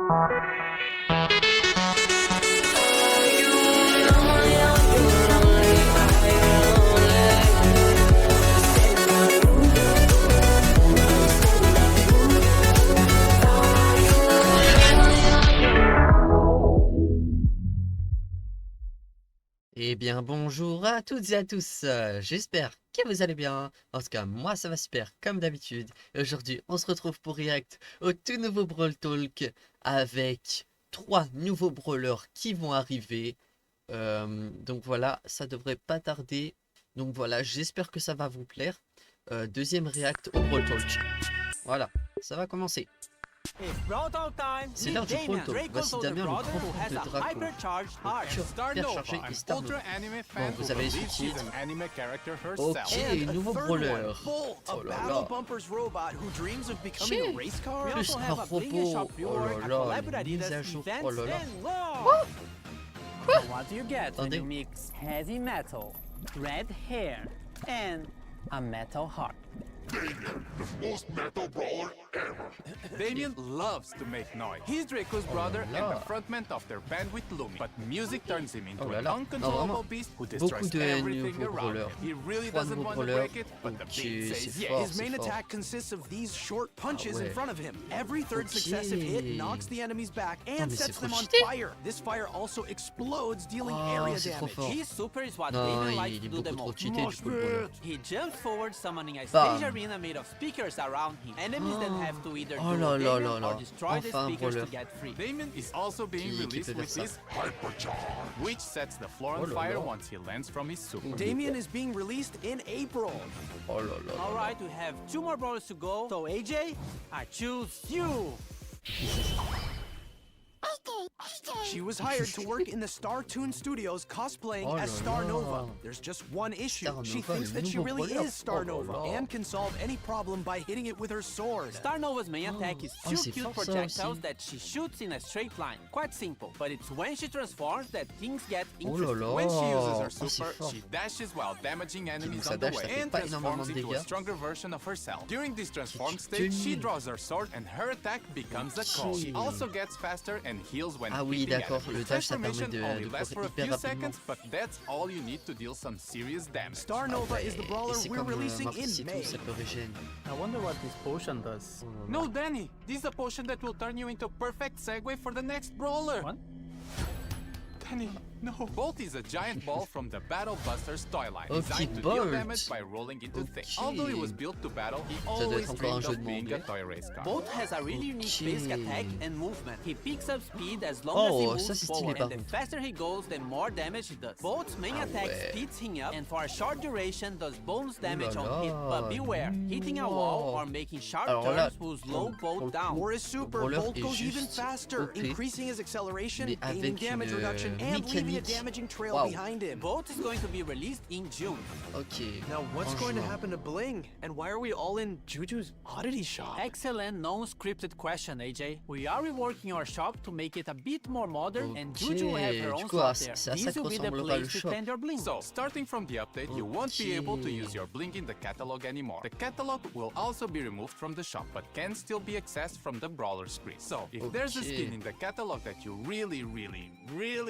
Eh bien bonjour à toutes et à tous, j'espère que vous allez bien. En tout cas moi ça va super comme d'habitude. Aujourd'hui on se retrouve pour React au tout nouveau Brawl Talk avec 3 nouveaux brawlers qui vont arriver. Donc voilà, ça devrait pas tarder. Donc voilà, j'espère que ça va vous plaire. Deuxième React au Brawl Talk. Voilà, ça va commencer. C'est l'heure du Brawl Talk. Voici Damien, le grand frère de Draco. Le surchargé et Star Nova. Bon, vous avez les sous-titres. Ok, nouveau brawler. Oh là là. Plus un robot. Oh là là, les mises à jour. Oh là là. Quoi? Attendez. Heavy metal, red hair, and a metal heart. Damien, the most metal brawler ever. Damien loves to make noise. He's Draco's brother and the frontman of their band with Lumi. But music turns him into an uncontrollable beast who destroys everything around him. He really doesn't want to break it, but the beat says yes. His main attack consists of these short punches in front of him. Every third successive hit knocks the enemies back and sets them on fire. This fire also explodes, dealing area damage. His super is what Damien likes to do the most. He jumps forward, summoning a stage arena made of speakers around him. Enemies then have to either do Damien or destroy the speakers to get free. Damien is also being released with his Hypercharge, which sets the floor on fire once he lands from his super. Damien is being released in April. Alright, we have 2 more brawlers to go. So AJ, I choose you. She was hired to work in the Star Toon Studios cosplaying as Star Nova. There's just one issue. She thinks that she really is Star Nova and can solve any problem by hitting it with her sword. Star Nova's main attack is 2 cute projectiles that she shoots in a straight line. Quite simple, but it's when she transforms that things get interesting. When she uses her super, she dashes while damaging enemies on the way and transforms into a stronger version of herself. During this transform stage, she draws her sword and her attack becomes a call. She also gets faster and heals when hitting d'accord, le dash ça permet de courir hyper rapidement. But that's all you need to deal some serious damage. Star Nova is the brawler we're releasing in May. I wonder what this potion does. No, Danny, this is a potion that will turn you into a perfect segue for the next brawler. What? Danny, no. Bolt is a giant ball from the Battle Busters toy line, Okay, designed to deal damage by rolling into things. Although he was built to battle, he always dreamed of being a toy race car. Bolt has a really unique basic attack and movement. He picks up speed as long as he moves forward, and the faster he goes, the more damage he does. Bolt's main attack speeds him up, and for a short duration does bonus damage on hit. But beware, hitting a wall or making sharp turns will slow Bolt down. For his super, Bolt goes even faster, increasing his acceleration, gaining damage reduction, and leaving a damaging trail behind him. Bolt is going to be released in June. Ok. Now what's going to happen to Bling? And why are we all in Juju's oddity shop? Excellent non-scripted question, AJ. We are reworking our shop to make it a bit more modern, and Juju will have her own shop there. This will be the place to send your bling. So, starting from the update, you won't be able to use your bling in the catalog anymore. The catalog will also be removed from the shop, but can still be accessed from the brawler screen. So, if there's a skin in the catalog that you really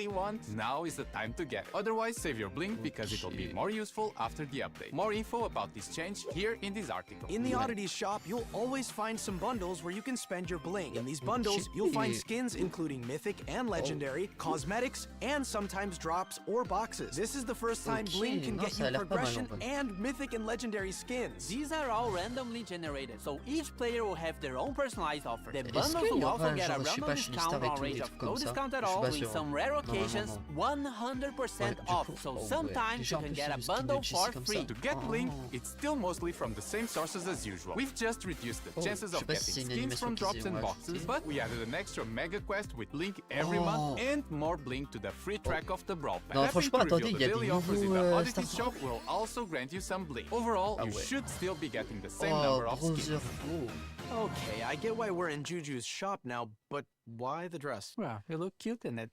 want, now is the time to get it. Otherwise, save your bling because it will be more useful after the update. More info about this change here in this article. In the oddities shop, you'll always find some bundles where you can spend your bling. In these bundles, you'll find skins including mythic and legendary, cosmetics, and sometimes drops or boxes. This is the first time bling can get you progression and mythic and legendary skins. These are all randomly generated, so each player will have their own personalized offer. The bundles will also get a random discount on range of no discount at all, in some rare occasions 100% off, so sometimes you can get a bundle for free. To get bling, it's still mostly from the same sources as usual. We've just reduced the chances of getting skins from drops and boxes, but we added an extra mega quest with link every month and more bling to the free track of the Brawl Pass. Non, franchement, attendez, il y a des nouveaux Oddity shop will also grant you some bling. Overall, you should still be getting the same number of skins. Okay, I get why we're in Juju's shop now, but why the dress? Well, you look cute in it.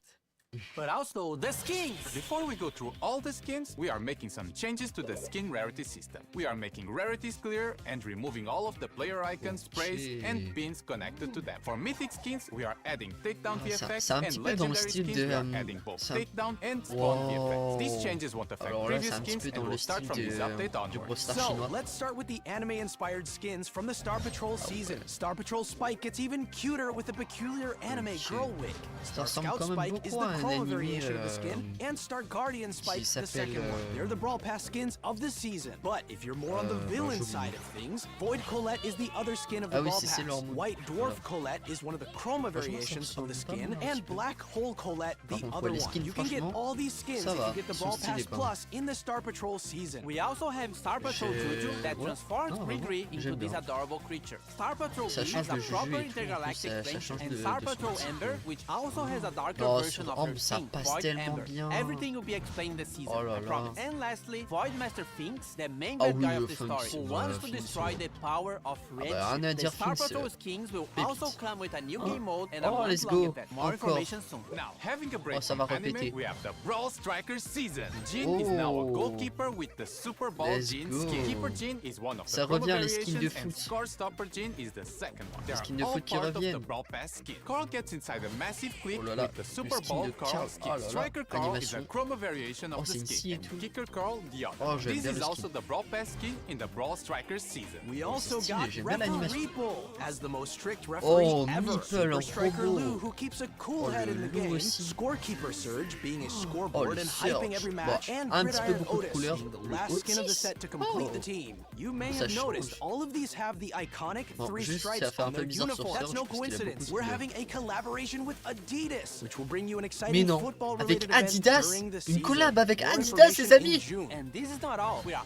but also the skins. Before we go through all the skins, we are making some changes to the skin rarity system. We are making rarities clear and removing all of the player icons, sprays, and pins connected to them. For mythic skins, we are adding takedown VFX, and legendary skins, we are adding both takedown and spawn VFX. These changes won't affect previous skins and will start from this update onwards. So, let's start with the anime-inspired skins from the Star Patrol season. Star Patrol Spike gets even cuter with a peculiar anime girl wig. Star Scout Spike is the chroma variation of the skin, and Star Guardian Spike the second one. They're the Brawl Pass skins of the season. But if you're more on the villain side of things, Void Colette is the other skin of the Brawl Pass. White Dwarf Colette is one of the chroma variations of the skin, and Black Hole Colette the other one. You can get all these skins if you get the Brawl Pass Plus in the Star Patrol season. We also have Star Patrol Juju that transforms Grigri into this adorable creature. Star Patrol B has a proper intergalactic range, and Star Patrol Ember, which also has a darker version of her skin, Void Ember. Everything will be explained this season, I promise. And lastly, Void Master Finks, the main bad guy of the story, who wants to destroy the power of Réagis. The Star Patrol skins will also come with a new game mode and a month-long event. More information soon. Now, having a break from anime, we have the Brawl Strikers season. Jin is now a goalkeeper with the Super Ball Jin skin. Keeper Jin is one of the promo variations, and Score Stopper Jin is the second one. They are all part of the Brawl Pass skin. Carl gets inside a massive clip with the Super Ball Carl skin. Striker Carl is a chroma variation of the skin, and Kicker Carl the other. This is also the Brawl Pass skin in the Brawl Strikers season. We also got Referee Bull as the most strict referee ever. Super Striker Lou, who keeps a cool head in the game. Scorekeeper Surge being a scoreboard and hyping every match, and Gridiron Otis being the last skin of the set to complete the team. You may have noticed all of these have the iconic 3 stripes on their uniform. That's no coincidence. We're having a collaboration with Adidas, which will bring you an exciting football-related event during the season. Une collab avec Adidas, les amis. And this is not all. We are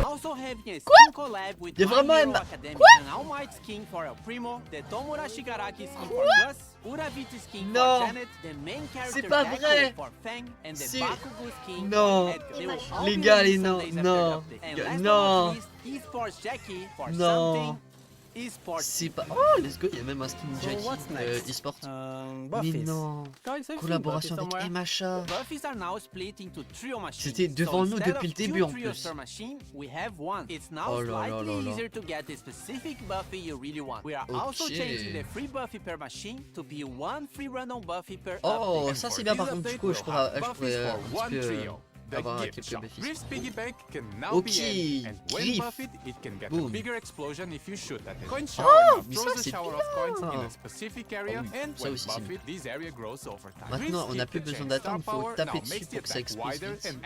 also having a skin collab with My Hero Academia, an All Might skin for El Primo, the Tomura Shigaraki skin for Gus, Uraviti skin for Janet, the main character Deku for Fang, and the Bakugo skin for Edgar. They will all be released Sundays after the update. And last but not least, Esports Jackie for something. C'est pas... Oh, let's go, il y a même un skin Jackie e-sport. Mais non, collaboration avec MHA. C'était devant nous depuis le début en plus. Oh là là là là. Oh, ça c'est bien par contre, du coup je pourrais un petit peu... avoir quelques bénéfices. Ok, Griff. Boom. Oh, mais ça c'est bien. Ça aussi c'est bien. Maintenant on n'a plus besoin d'attendre, il faut taper dessus pour que ça explose vite.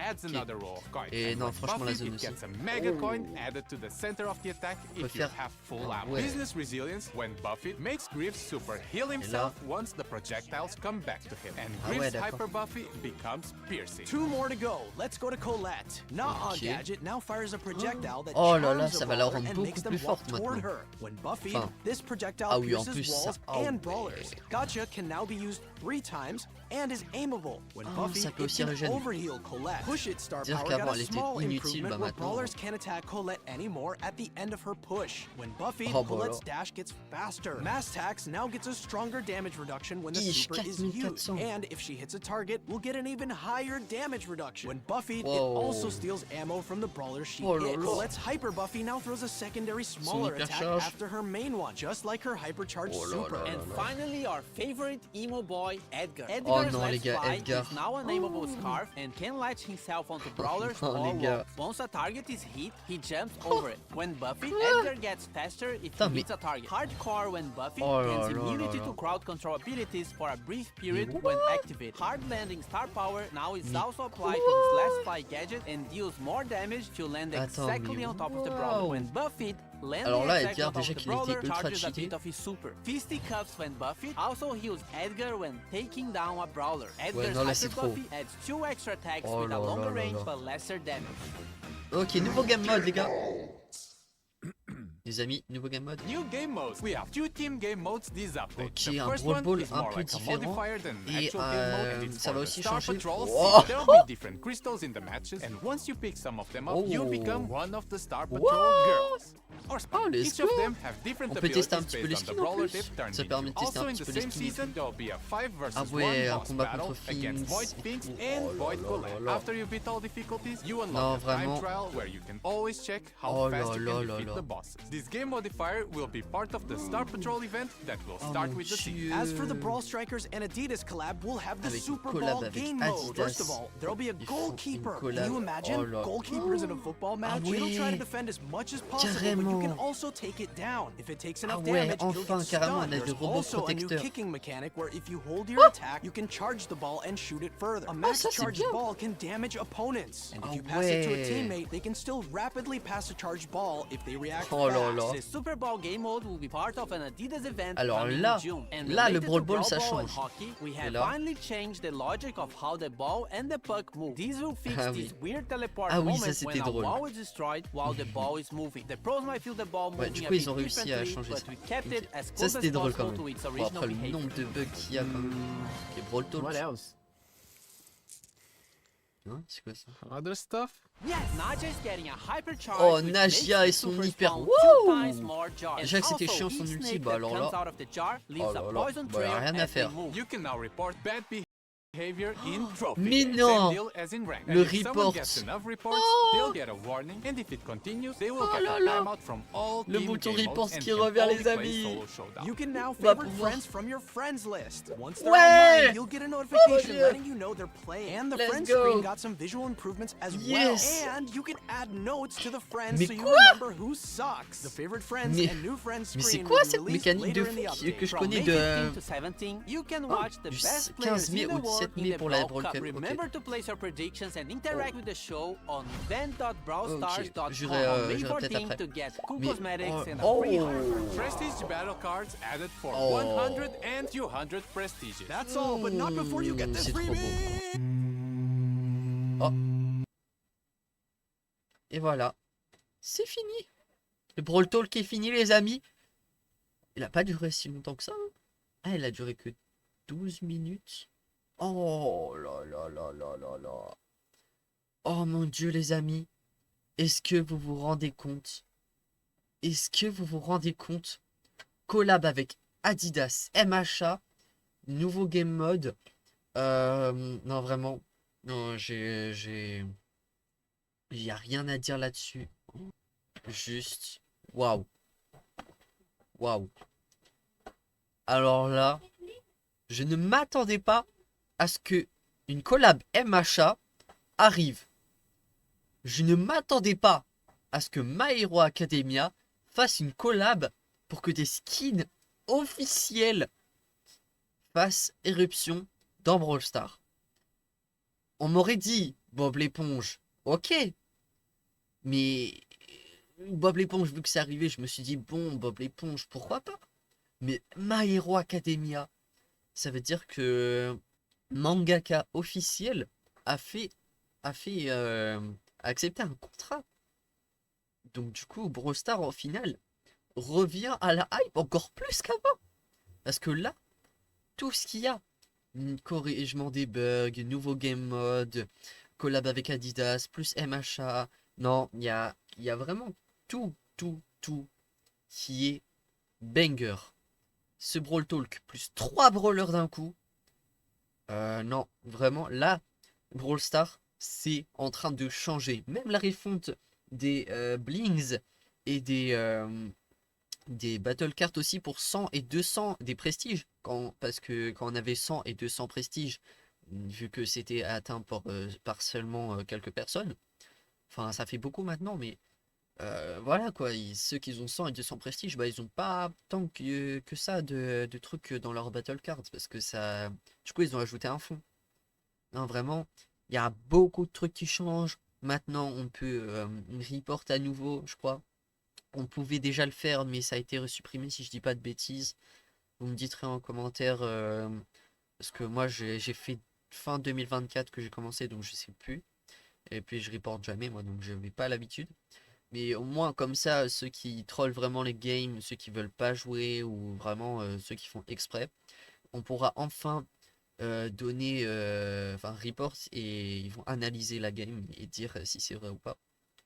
Okay. Et non, franchement la zone aussi. On peut faire... Ouais. Et là... Two more to go. Let's go to Colette. Not on Gadget now fires a projectile that ça va la rendre beaucoup plus forte maintenant. When Buffy, this projectile pierces walls and brawlers. Gotcha can now be used 3 times and is aimable. When Buffy, it can overheal Colette. Push It star power got a small improvement where brawlers can't attack Colette anymore at the end of her push. When Buffy, Colette's dash gets faster. Mass Tax now gets a stronger damage reduction when the super is used. And if she hits a target, we'll get an even higher damage reduction. When Buffy, it also steals ammo from the brawler she hit. Colette's Hyper Buffy now throws a secondary smaller attack after her main one, just like her hypercharged super. And finally, our favorite emo boy, Edgar. Oh non les gars, Edgar. Is now a nameable scarf and can latch himself onto brawlers or walls. Once a target is hit, he jumps over it. When Buffy, Edgar gets faster if he hits a target. Hardcore when Buffy gains immunity to crowd control abilities for a brief period when activated. Hard landing star power now is also applied to his last fly gadget and deals more damage to land exactly on top of the brawler. When Buffy alors là, Edgar, déjà qu'il était ultra cheaté. Fisticuffs when Buffy also heals Edgar when taking down a brawler. Edgar's Hyper Buffy adds 2 extra attacks with a longer range but lesser damage. Ok, nouveau game mode les gars. Les amis, nouveau game mode. New game modes. We have 2 team game modes this update. Ok, un Brawl Ball un peu différent. Et ça va aussi changer. There will be different crystals in the matches, and once you pick some of them up, you become one of the Star Patrol girls. or spam. Oh, let's Each of go. them have different On peut tester un abilities petit peu les based on the skins en brawler plus. they've turned Ça permet de into. tester Also un in petit the peu les same skins. season, there'll be a 5 versus Ah 1 ouais, un boss combat battle contre against Void Finks. Finks Oh and là Void là Collab. là. After you beat all difficulties, you Non, unlock a time vraiment. trial where you can always check how Oh fast là you là can là defeat là. the bosses. This game modifier will be part of the Star Patrol event that will Oh start mon with the season. Dieu. As for the Brawl Strikers and Adidas collab, we'll have the Avec Super collab Bowl avec game Adidas. mode. First of all, there'll be a Ils font une goalkeeper. collab. Can you imagine? Oh là. Goalkeepers in a football match? Ah It'll try to ouais. defend as much as possible, but Carrément. you can also take it down. If it takes Ah enough ouais, damage, it'll enfin, get carrément, on stunned. a le There's robot also a new protecteur. kicking mechanic where if you hold your attack, you can charge the ball and shoot it further. A max ça, c'est charged bien. ball can damage opponents. And if Ah you pass it to a ouais. teammate, they can still rapidly pass a charged ball if they react Oh là fast. là. The Super Bowl game mode will be part of an Adidas event Alors coming là, in June. And là, le related Brawl to Ball, Brawl ça Ball and change. hockey, we Et have là. finally changed the logic of how the ball and the puck move. This will fix Ah this oui. weird teleport Ah oui, moment ça, c'était when a drôle. wall is destroyed while the ball is moving. The pros might feel the ball Ouais, moving du a coup, ils bit ont réussi à differently, changer but ça. we kept it as Ça, close c'était as drôle quand possible même. to its Bon, original après, le behavior. nombre de bugs qu'il y a quand même. Les Brawl Talk. What else? Hein, c'est quoi ça? Other stuff? Yes, Naja is getting a hypercharge. Oh, which Naja makes et the son super hyper- spawn Wouh 2 times more jars. Déjà que c'était Also, chiant son each ulti, snake bah that alors comes là. out of the jar leaves Oh a là là. poison Bah, trail rien à as they faire. move. You can now report bad behavior in trophy. Mais Same non. deal as in rank. Le And if someone report. gets enough reports, Oh. they'll get a warning, and if it continues, they will Oh get là a là. timeout from all Le team bouton game report modes and qui can revient, only les play amis. solo showdown. You can now On va favorite pouvoir- friends from your friends list. Once they're Ouais. online, you'll get a notification Dieu. letting you know they're playing. And the Let's friends go. screen got some visual improvements as Yes. well. And you can add notes to the friends Mais so you quoi? remember who sucks. The favorite friends Mais- and new friends mais c'est screen quoi will be cette released mécanique de later in the fou update. que je From connais May de... 15 to 17, you can watch the du best 15 players mai in the au 17 world mai in the pour la Brawl Brawl Cup. Cup, ok. Remember to place your predictions and interact with the show on vent.brawlstars.com J'irai, on May j'irai peut-être 14 après. to get cool Mais- cosmetics and a oh. free heart. Prestige battle cards added for Oh. 100 and 200 prestiges. That's all, but not before you get this C'est trop beau. freebie. Oh. Et voilà. C'est fini. Le Brawl Talk est fini, les amis. Il a pas duré si longtemps que ça. Hein. Ah, il a duré que 12 minutes. Oh là là là là là là. Oh mon Dieu, les amis. Est-ce que vous vous rendez compte? Est-ce que vous vous rendez compte? Collab avec Adidas, MHA, nouveau game mode. Non, vraiment. Non, il n'y a rien à dire là-dessus. Juste, waouh. Waouh. Alors là, je ne m'attendais pas à ce que une collab MHA arrive. Je ne m'attendais pas à ce que My Hero Academia fasse une collab pour que des skins officiels fassent éruption dans Brawl Stars. On m'aurait dit Bob l'éponge, ok. Mais Bob l'éponge, vu que c'est arrivé, je me suis dit bon, Bob l'éponge, pourquoi pas. Mais My Hero Academia, ça veut dire que mangaka officiel a accepté un contrat. Donc du coup, Brawl Stars au final revient à la hype encore plus qu'avant. Parce que là, tout ce qu'il y a, corrigement des bugs, nouveau game mode, collab avec Adidas, plus MHA, non, il y a vraiment tout qui est banger. Ce Brawl Talk, plus 3 brawlers d'un coup. Non, vraiment, là, Brawl Stars, c'est en train de changer. Même la refonte des blings et des battle cards aussi pour 100 et 200 des prestiges. Parce que quand on avait 100 et 200 prestiges, vu que c'était atteint par seulement quelques personnes, enfin ça fait beaucoup maintenant, mais voilà quoi, ceux qui ont 100 et 200 prestiges, bah, ils ont pas tant que ça de trucs dans leur battle cards, parce que ça, du coup ils ont ajouté un fond. Non vraiment, il y a beaucoup de trucs qui changent. Maintenant on peut report à nouveau, je crois. On pouvait déjà le faire, mais ça a été supprimé si je dis pas de bêtises. Vous me direz en commentaire, parce que moi j'ai fait fin 2024 que j'ai commencé, donc je sais plus. Et puis je reporte jamais moi, donc je n'avais pas l'habitude. Mais au moins comme ça, ceux qui trollent vraiment les games, ceux qui veulent pas jouer, ou vraiment ceux qui font exprès, on pourra enfin donner, report, et ils vont analyser la game et dire si c'est vrai ou pas.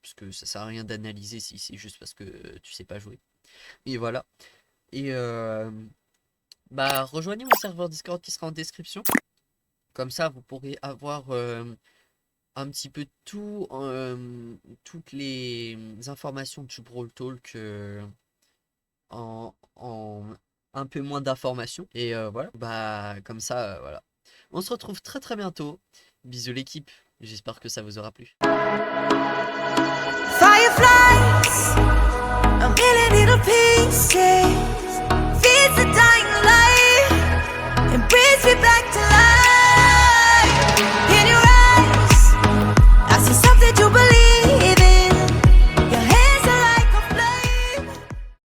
parce que ça sert à rien d'analyser si c'est juste parce que tu sais pas jouer. Et voilà. Et bah rejoignez mon serveur Discord qui sera en description. Comme ça, vous pourrez avoir un petit peu tout, toutes les informations du Brawl Talk en un peu moins d'informations. Et voilà, bah comme ça, voilà. On se retrouve très très bientôt. Bisous l'équipe, j'espère que ça vous aura plu. Fireflies, a million little people.